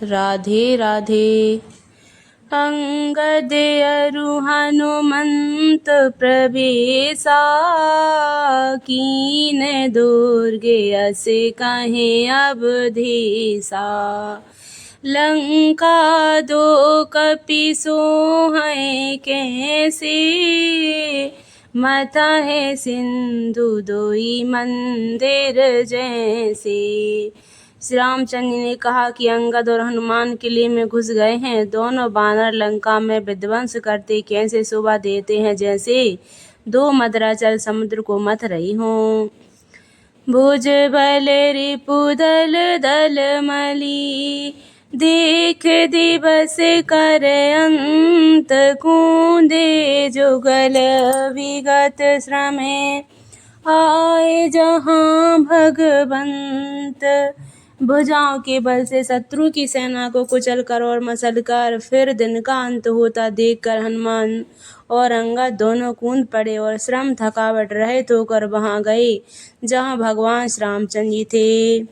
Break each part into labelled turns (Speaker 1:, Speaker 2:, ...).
Speaker 1: राधे राधे। अंगद अरु हनुमंत प्रवेशा, कीन दुर्गे अस कहे अवधेशा। लंका दो कपि सोहै कैसे, मथा है सिंधु दोई मंदिर जैसे। श्री रामचंद्र जी ने कहा कि अंगद और हनुमान किले में घुस गए हैं। दोनों बानर लंका में विध्वंस करते कैसे शोभा देते हैं, जैसे दो मदराचल समुद्र को मथ रही हों। भुज बल रिपुदल दल मली, देख दिवस कर अंत। कूदे जुगल विगत श्रमे, आए जहाँ भगवंत। भुजाओं के बल से शत्रु की सेना को कुचल कर और मसल कर फिर दिन का अंत होता देखकर हनुमान और अंगद दोनों कूद पड़े और श्रम थकावट रहित होकर वहां गए जहां भगवान श्री रामचंद्र जी थे।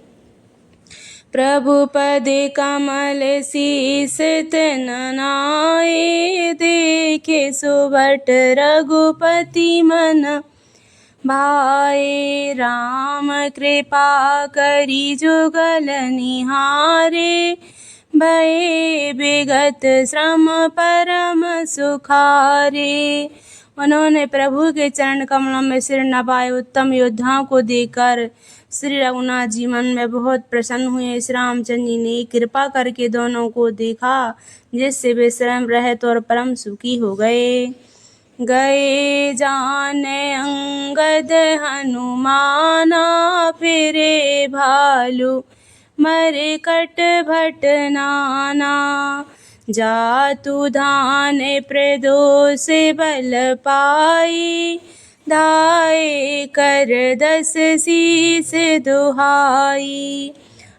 Speaker 1: प्रभु पद कमल शीस तननाए, देखे सुभट रघुपति मन भाए। राम कृपा करी जुगल निहारे, भये विगत श्रम परम सुखारे। उन्होंने प्रभु के चरण कमलों में सिर नवाए। उत्तम योद्धाओं को देखकर श्री रघुनाथ जी मन में बहुत प्रसन्न हुए। श्री रामचंद्र जी ने कृपा करके दोनों को देखा, जिससे वे श्रम रहित और परम सुखी हो गए। गए जाने अंगद हनुमाना, फिरे भालू मरे कट भट नाना। जातु धान प्रदोष बल पाई, धाये कर दस शीस दुहाई।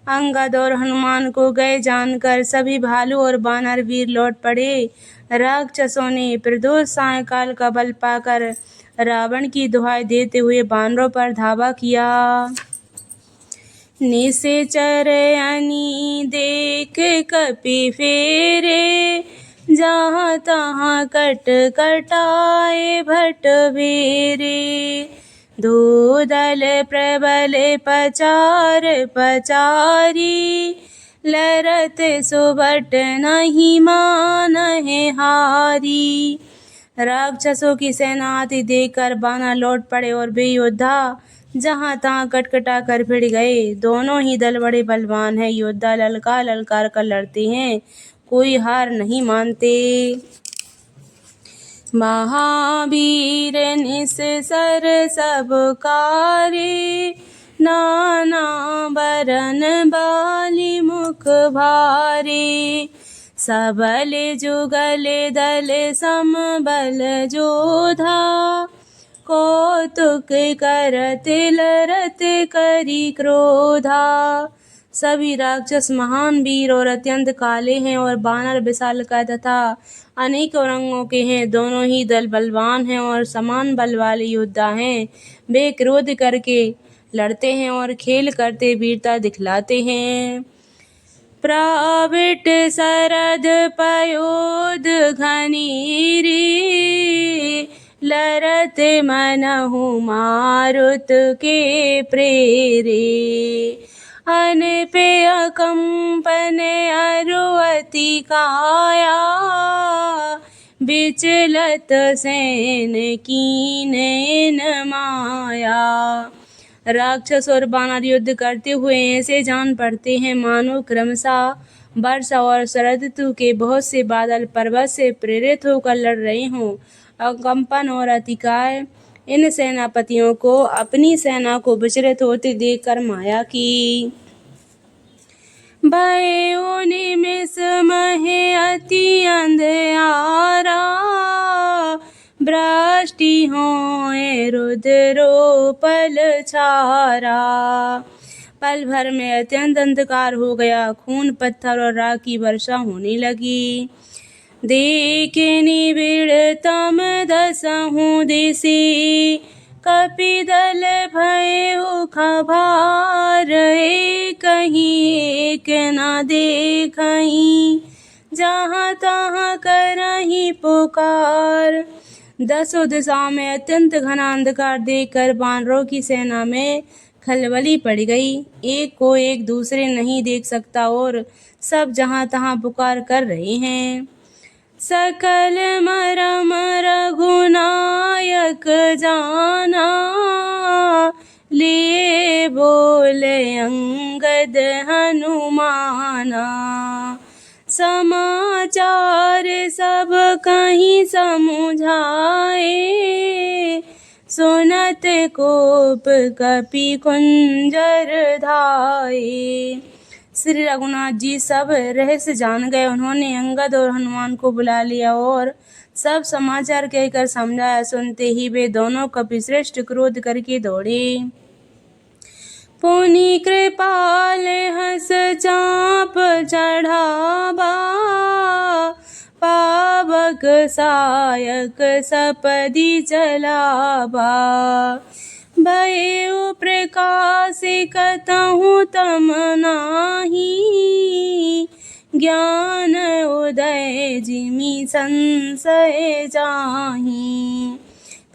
Speaker 1: अंगद और हनुमान को गए जानकर सभी भालू और बानर वीर लौट पड़े। राक्षसों ने प्रदोष सायंकाल का बल पाकर रावण की दुहाई देते हुए बानरों पर धावा किया। निशाचर अनी देख कपि फेरे, जहाँ तहाँ कट कटाए भट बेरे। दो दल प्रबल पचार पचारी, लरत सुबट नहीं मानहि हारी। राक्षसों की सेना आती देखकर बानर लौट पड़े और वे योद्धा जहाँ तहाँ कटकटा कर भिड़ गए। दोनों ही दल बड़े बलवान हैं। योद्धा ललकार ललकार कर लड़ते हैं, कोई हार नहीं मानते। महावीर निस्सर सब कारे, नाना बरन बाली मुख भारे। सबल जुगल दल समबल जोधा, कौतुक करत लरत करी क्रोधा। सभी राक्षस महान वीर और अत्यंत काले हैं और बानर विशालकाय तथा अनेकों रंगों के हैं। दोनों ही दल बलवान हैं और समान बल वाले योद्धा हैं। वे क्रोध करके लड़ते हैं और खेल करते वीरता दिखलाते हैं। प्राविट शरद पयोध घनीरी, लरत मनहु मारुत के प्रेरे। अनपेय कंपन अरुअति काया, विचलत सेन कीन माया। राक्षस और बानर युद्ध करते हुए ऐसे जान पड़ते हैं मानो क्रमशः वर्षा और शरद ऋतु के बहुत से बादल पर्वत से प्रेरित होकर लड़ रहे हों। कंपन और अतिकाय इन सेनापतियों को अपनी सेना को विचलित होते देखकर माया की। भयो निमिष महे अति अंधियारा, वृष्टि होए रुद्रोपल छारा। पल भर में अत्यंत अंधकार हो गया। खून पत्थर और राख की वर्षा होने लगी। देखे निबिड़ तम दसहु दिशि, कपिदल भयउ खभार, कहीं एक न देखहीं, जहाँ तहाँ करहीं पुकार। दसों दिशाओं में अत्यंत घना अंधकार देखकर बानरों की सेना में खलबली पड़ गई। एक को एक दूसरे नहीं देख सकता और सब जहाँ तहाँ पुकार कर रहे हैं। सकल मरम रघुनायक जाना, लिए बोले अंगद हनुमाना। समाचार सब कहीं समुझाए, सुनत कोप कपि कुंजर धाये। श्री रघुनाथ जी सब रहस्य जान गए। उन्होंने अंगद और हनुमान को बुला लिया और सब समाचार कहकर समझाया। सुनते ही वे दोनों कपिश्रेष्ठ क्रोध करके दौड़े। पुनि कृपाल हंस चाप चढ़ावा, पावक सायक सपदि चलावा। भयउ प्रकाशिकतहु तम नाही, ज्ञान उदय जिमि संशय जाहि।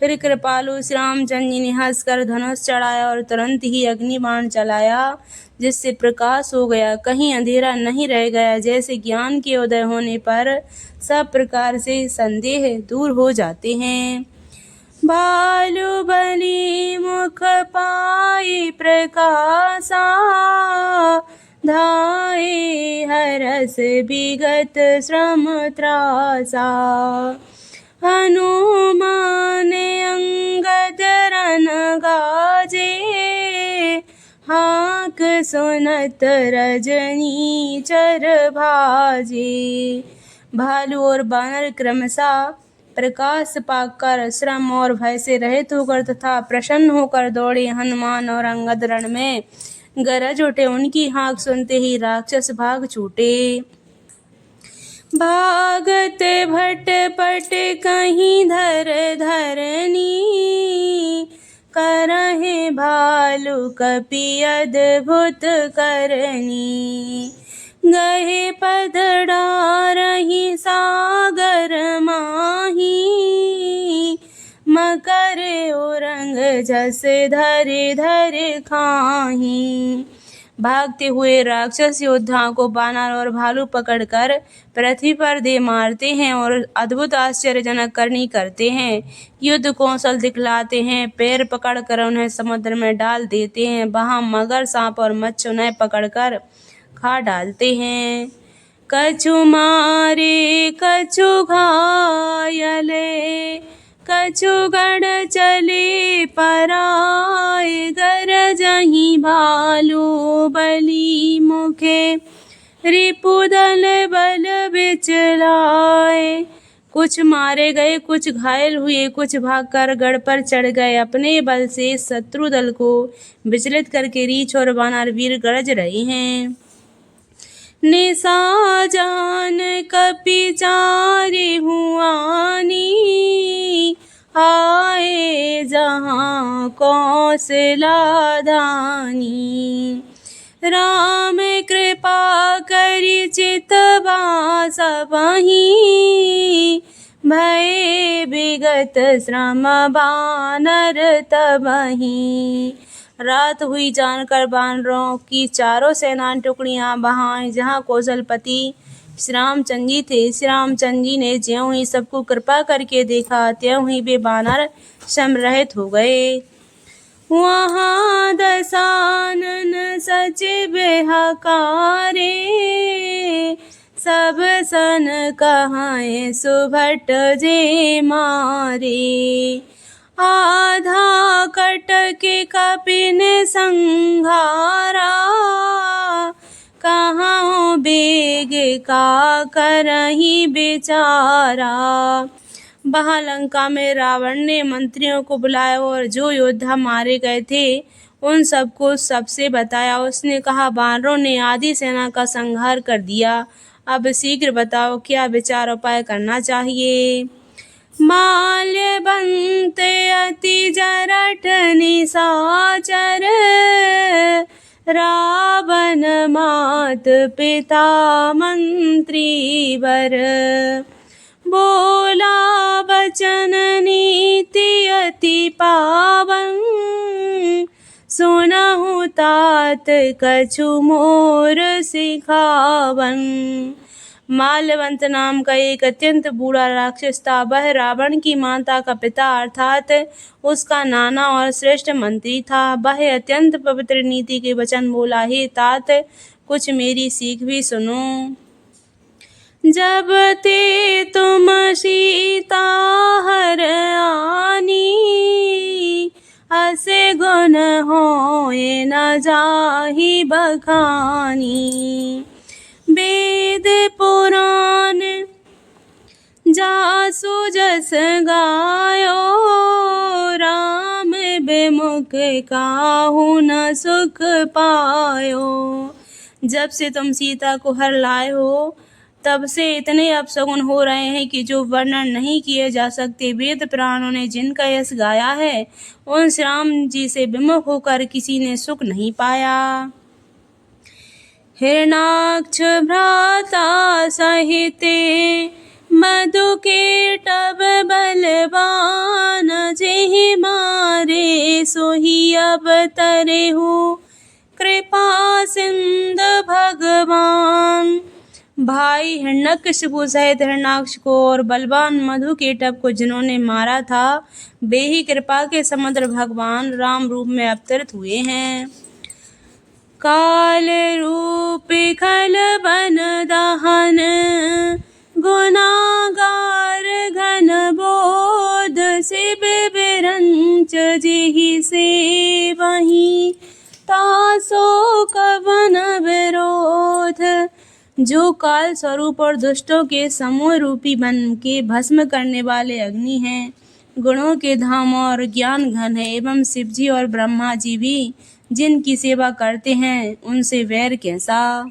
Speaker 1: फिर कृपालु श्री रामचंद्र जी ने हंसकर धनुष चढ़ाया और तुरंत ही अग्निबाण चलाया, जिससे प्रकाश हो गया, कहीं अंधेरा नहीं रह गया। जैसे ज्ञान के उदय होने पर सब प्रकार से संदेह दूर हो जाते हैं। भालु बलि मुख पाई प्रकाशा, धाये हरस विगत श्रम त्रासा। हनुमान अंगद रन गाजे, हाक सुनत रजनी चर भाजे। भालू और बानर क्रमशः प्रकाश पाकर श्रम और भय से रहित होकर तथा प्रसन्न होकर दौड़े। हनुमान और अंगद रण में गरज उठे। उनकी हाँक सुनते ही राक्षस भाग छूटे। भागत भटपट कहीं धर धरनी, करहिं भालु कपि अद्भुत करनी। गहे पद डारहिं सागर माही, मकर उरंग जस धरे धरे खाहीं। भागते हुए राक्षस योद्धाओं को बानर और भालू पकड़कर पृथ्वी पर दे मारते हैं और अद्भुत आश्चर्यजनक करनी करते हैं। युद्ध कौशल दिखलाते हैं। पैर पकड़कर उन्हें समुद्र में डाल देते हैं। वहां मगर, सांप और मच्छ उन्हें पकड़कर खा डालते हैं। कछु मारे कछु घायले, कछु गढ़ चले पराए। गरजहिं भालू बलि मुखे, रिपुदल बल बिचलाए। कुछ मारे गए, कुछ घायल हुए, कुछ भागकर गढ़ पर चढ़ गए। अपने बल से शत्रु दल को विचलित करके रीछ और वानर वीर गरज रहे हैं। निशा जान कपि चारि हुआनी, आए जहाँ कौशला धानी। राम कृपा करि चित बासबहि, भये विगत श्रम बानर तबहि। रात हुई जानकर बानरों की चारों सेना टुकड़ियां वहां आई जहाँ कौशलपति श्री रामचंद्र जी थे। श्री रामचंद्र जी ने ज्यों ही सबको कृपा करके देखा, त्यों ही वे बानर समरहित हो गए। वहाँ दशानन सचिव हकारे, सब सन कहाए सुभट जे मारे। आधा कटके कपिन संघारा, कहाँ बेग का करही बेचारा। वहाँ लंका में रावण ने मंत्रियों को बुलाया और जो योद्धा मारे गए थे उन सबको सबसे बताया। उसने कहा, बानरों ने आधी सेना का संहार कर दिया। अब शीघ्र बताओ क्या विचार उपाय करना चाहिए। माल्यवंत अति जरठ निशाचर, रावण मात पिता मंत्री वर। बोला वचन नीति अति पावन, सुनहु तात कछु मोर सिखावन। माल्यवंत नाम का एक अत्यंत बूढ़ा राक्षस था। वह रावण की माता का पिता अर्थात उसका नाना और श्रेष्ठ मंत्री था। वह अत्यंत पवित्र नीति के वचन बोला, हे तात कुछ मेरी सीख भी सुनो। जब ते तुम सीता हर आनी, असे गुण होए न जाहि बखानी। वेद पुराण जासु जस गायो, राम विमुख काहू न सुख पायो। जब से तुम सीता को हर लाए हो, तब से इतने अपशगुन हो रहे हैं कि जो वर्णन नहीं किए जा सकते। वेद पुराणों ने जिनका यश गाया है, उन श्री राम जी से विमुख होकर किसी ने सुख नहीं पाया। हिरणाक्ष भ्राता सहिते मधुकेटव बलवान, जेहि मारे सोहि अवतरेहु कृपा सिंधु भगवान। भाई हिरण्यकशिपु सहित हिरणाक्ष को और बलवान मधुकेटव को जिन्होंने मारा था, वे ही कृपा के समुद्र भगवान राम रूप में अवतरित हुए हैं। काल रूप खल बन दहन, गुनागार घन बोध, शिव विरंच जेहि से वही, तासो कवन विरोध। जो काल स्वरूप और दुष्टों के समूह रूपी बन के भस्म करने वाले अग्नि हैं, गुणों के धाम और ज्ञान घन है, एवं शिवजी और ब्रह्मा जी भी जिनकी सेवा करते हैं, उनसे वैर कैसा।